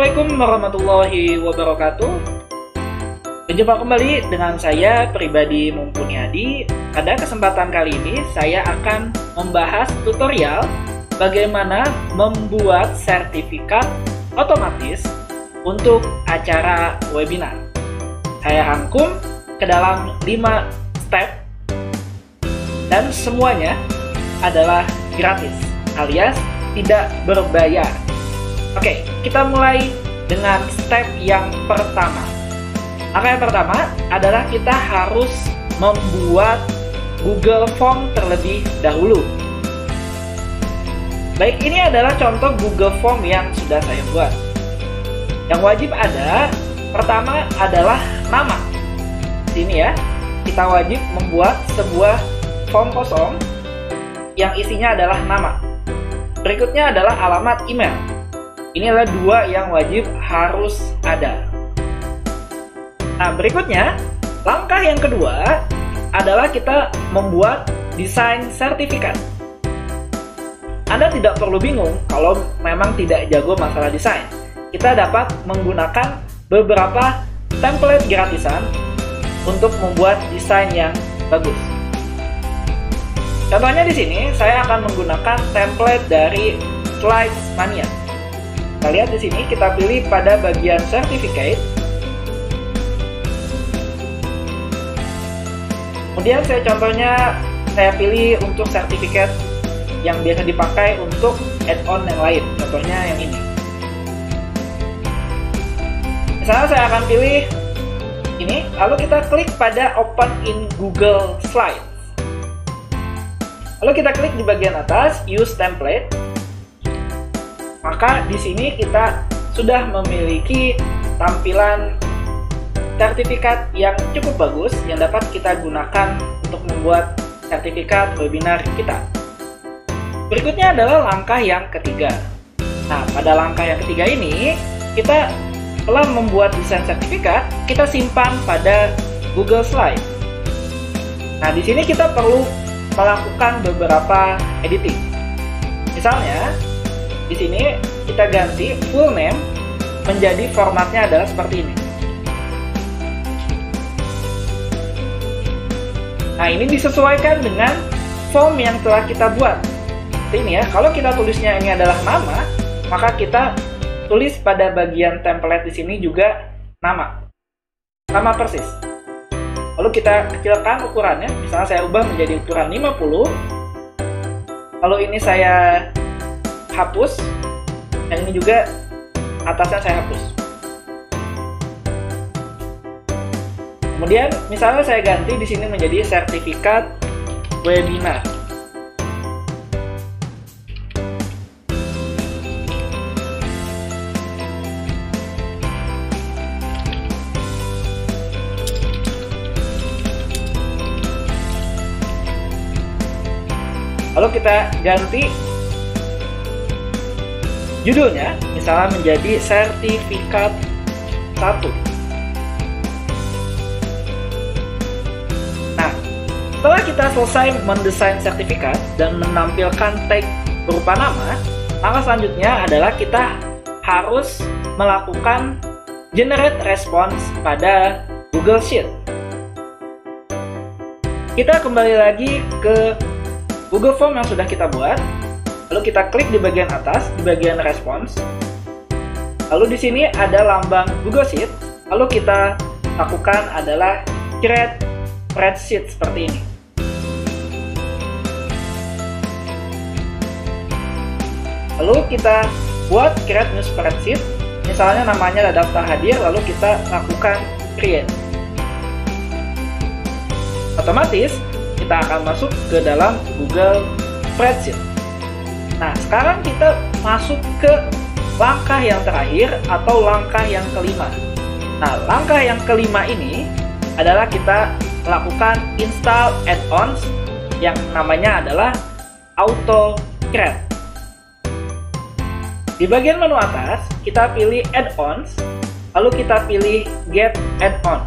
Assalamualaikum warahmatullahi wabarakatuh. Berjumpa kembali dengan saya pribadi Mumpuniadi. Pada kesempatan kali ini saya akan membahas tutorial bagaimana membuat sertifikat otomatis untuk acara webinar. Saya rangkum ke dalam 5 step dan semuanya adalah gratis alias tidak berbayar. Oke, kita mulai dengan step yang pertama. Langkah yang pertama adalah kita harus membuat Google Form terlebih dahulu. Baik, ini adalah contoh Google Form yang sudah saya buat. Yang wajib ada, pertama adalah nama. Sini ya, kita wajib membuat sebuah form kosong yang isinya adalah nama. Berikutnya adalah alamat email. Ini adalah 2 yang wajib harus ada. Nah, berikutnya, langkah yang kedua adalah kita membuat desain sertifikat. Anda tidak perlu bingung kalau memang tidak jago masalah desain. Kita dapat menggunakan beberapa template gratisan untuk membuat desain yang bagus. Contohnya di sini, saya akan menggunakan template dari Slidesmania. Kita lihat di sini, kita pilih pada bagian certificate. Kemudian saya pilih untuk sertifikat yang biasa dipakai untuk add-on yang lain. Contohnya yang ini. Misalnya saya akan pilih ini, lalu kita klik pada Open in Google Slides. Lalu kita klik di bagian atas Use Template. Maka di sini kita sudah memiliki tampilan sertifikat yang cukup bagus yang dapat kita gunakan untuk membuat sertifikat webinar kita. Berikutnya adalah langkah yang ketiga. Nah, pada langkah yang ketiga ini, kita telah membuat desain sertifikat, kita simpan pada Google Slide. Nah, di sini kita perlu melakukan beberapa editing. Misalnya, di sini kita ganti full name menjadi formatnya adalah seperti ini. Nah, ini disesuaikan dengan form yang telah kita buat. Seperti ini ya, kalau kita tulisnya ini adalah nama, maka kita tulis pada bagian template di sini juga nama. Sama persis. Lalu kita kecilkan ukurannya, misalnya saya ubah menjadi ukuran 50. Lalu ini saya hapus, dan ini juga atasnya saya hapus. Kemudian misalnya saya ganti di sini menjadi sertifikat webinar. Lalu kita ganti judulnya, misalnya menjadi sertifikat 1. Nah, setelah kita selesai mendesain sertifikat dan menampilkan tag berupa nama, langkah selanjutnya adalah kita harus melakukan generate response pada Google Sheet. Kita kembali lagi ke Google Form yang sudah kita buat. Lalu kita klik di bagian atas, di bagian response. Lalu di sini ada lambang Google Sheet. Lalu kita lakukan adalah create spreadsheet seperti ini. Lalu kita buat create new spreadsheet. Misalnya namanya adalah daftar hadir, lalu kita lakukan create. Otomatis kita akan masuk ke dalam Google Spreadsheet. Nah, sekarang kita masuk ke langkah yang terakhir atau langkah yang kelima. Nah, langkah yang kelima ini adalah kita melakukan install add-ons yang namanya adalah AutoCreate. Di bagian menu atas, kita pilih add-ons, lalu kita pilih get add-ons.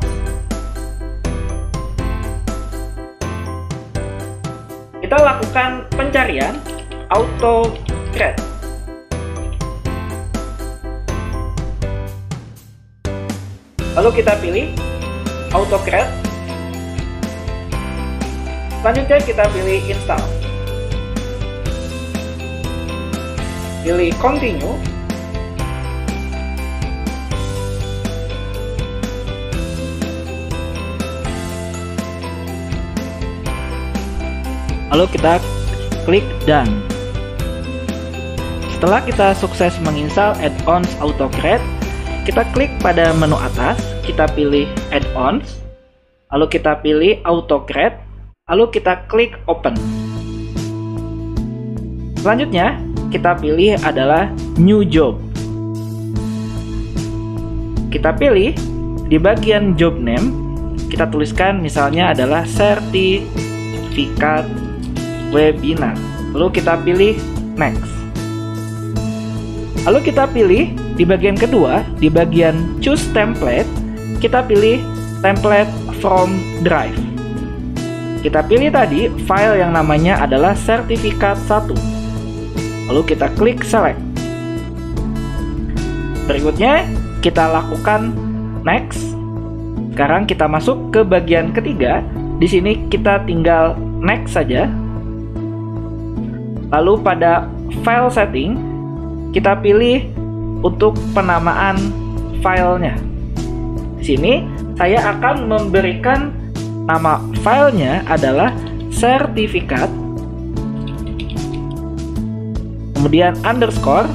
Kita lakukan pencarian AutoCreate. Lalu kita pilih auto create. Selanjutnya kita pilih install. Pilih continue. Lalu kita klik done. Setelah kita sukses menginstal add-ons AutoCreate, kita klik pada menu atas, kita pilih add-ons, lalu kita pilih AutoCreate, lalu kita klik open. Selanjutnya, kita pilih adalah new job. Kita pilih di bagian job name, kita tuliskan misalnya adalah sertifikat webinar. Lalu kita pilih next. Lalu kita pilih di bagian kedua, di bagian choose template, kita pilih template from drive. Kita pilih tadi file yang namanya adalah sertifikat 1. Lalu kita klik select. Berikutnya kita lakukan next. Sekarang kita masuk ke bagian ketiga. Di sini kita tinggal next saja. Lalu pada file setting kita pilih untuk penamaan filenya. Di sini saya akan memberikan nama filenya adalah sertifikat, kemudian underscore,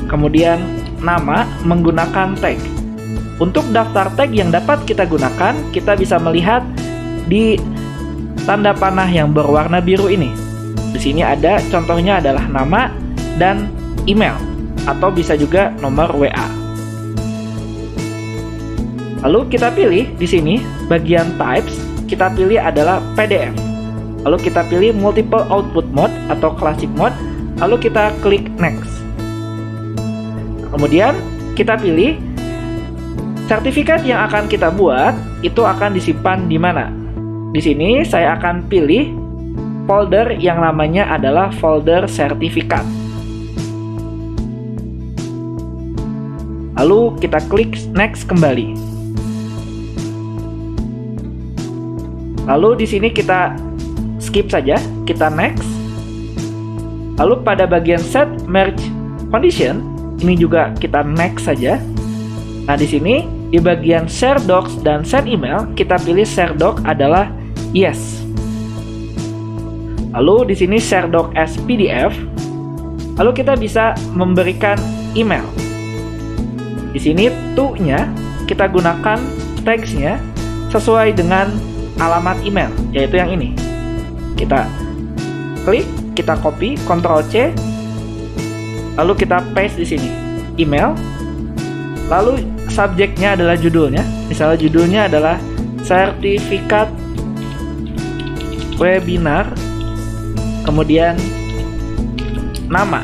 kemudian nama menggunakan tag. Untuk daftar tag yang dapat kita gunakan, kita bisa melihat di tanda panah yang berwarna biru ini. Di sini ada contohnya adalah nama dan email, atau bisa juga nomor WA. Lalu kita pilih di sini bagian types, kita pilih adalah PDF. Lalu kita pilih multiple output mode atau classic mode, lalu kita klik next. Kemudian kita pilih sertifikat yang akan kita buat itu akan disimpan di mana. Di sini saya akan pilih folder yang namanya adalah folder sertifikat. Lalu kita klik next kembali. Lalu di sini kita skip saja, kita next. Lalu pada bagian set merge condition, ini juga kita next saja. Nah, di sini di bagian share docs dan send email, kita pilih share doc adalah yes. Lalu di sini share doc as PDF. Lalu kita bisa memberikan email. Di sini to-nya kita gunakan text-nya sesuai dengan alamat email, yaitu yang ini. Kita klik, kita copy, Ctrl C, lalu kita paste di sini email. Lalu subjeknya adalah judulnya. Misalnya judulnya adalah sertifikat webinar, kemudian nama.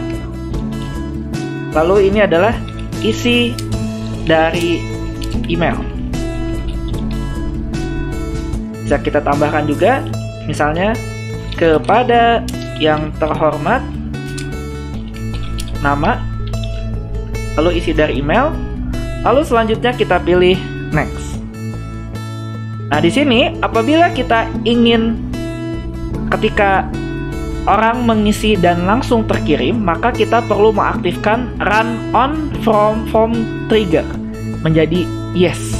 Lalu ini adalah isi dari email. Bisa kita tambahkan juga, misalnya kepada yang terhormat, nama, lalu isi dari email, lalu selanjutnya kita pilih next. Nah, di sini apabila kita ingin ketika orang mengisi dan langsung terkirim, maka kita perlu mengaktifkan run on from form trigger menjadi yes.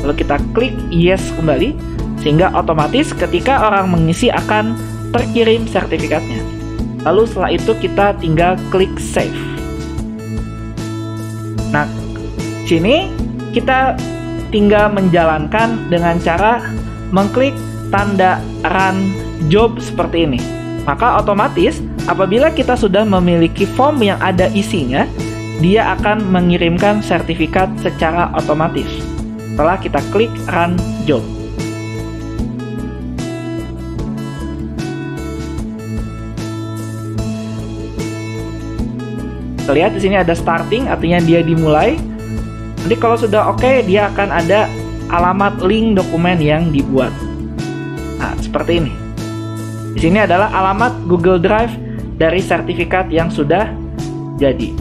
Lalu kita klik yes kembali, sehingga otomatis ketika orang mengisi akan terkirim sertifikatnya. Lalu setelah itu kita tinggal klik save. Nah, sini kita tinggal menjalankan dengan cara mengklik tanda run job seperti ini. Maka otomatis apabila kita sudah memiliki form yang ada isinya, dia akan mengirimkan sertifikat secara otomatis setelah kita klik run job. Kita lihat di sini ada starting, artinya dia dimulai. Nanti kalau sudah oke, dia akan ada alamat link dokumen yang dibuat. Nah, seperti ini. Di sini adalah alamat Google Drive dari sertifikat yang sudah jadi.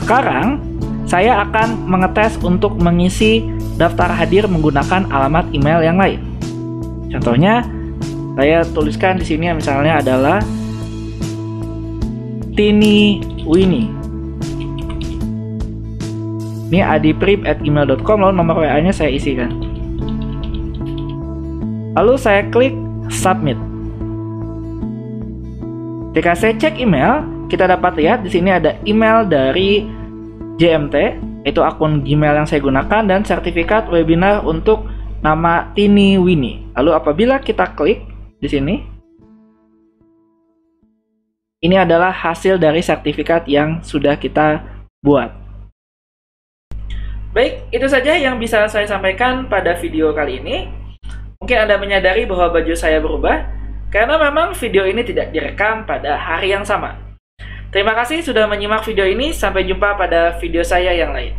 Sekarang, saya akan mengetes untuk mengisi daftar hadir menggunakan alamat email yang lain. Contohnya, saya tuliskan di sini misalnya adalah Tini Winnie. Ini adiprip@gmail.com, lalu nomor WA-nya saya isikan. Lalu saya klik submit. Ketika saya cek email, kita dapat lihat di sini ada email dari JMT, yaitu akun Gmail yang saya gunakan, dan sertifikat webinar untuk nama Tini Winnie. Lalu apabila kita klik di sini, ini adalah hasil dari sertifikat yang sudah kita buat. Baik, itu saja yang bisa saya sampaikan pada video kali ini. Mungkin Anda menyadari bahwa baju saya berubah, karena memang video ini tidak direkam pada hari yang sama. Terima kasih sudah menyimak video ini, sampai jumpa pada video saya yang lain.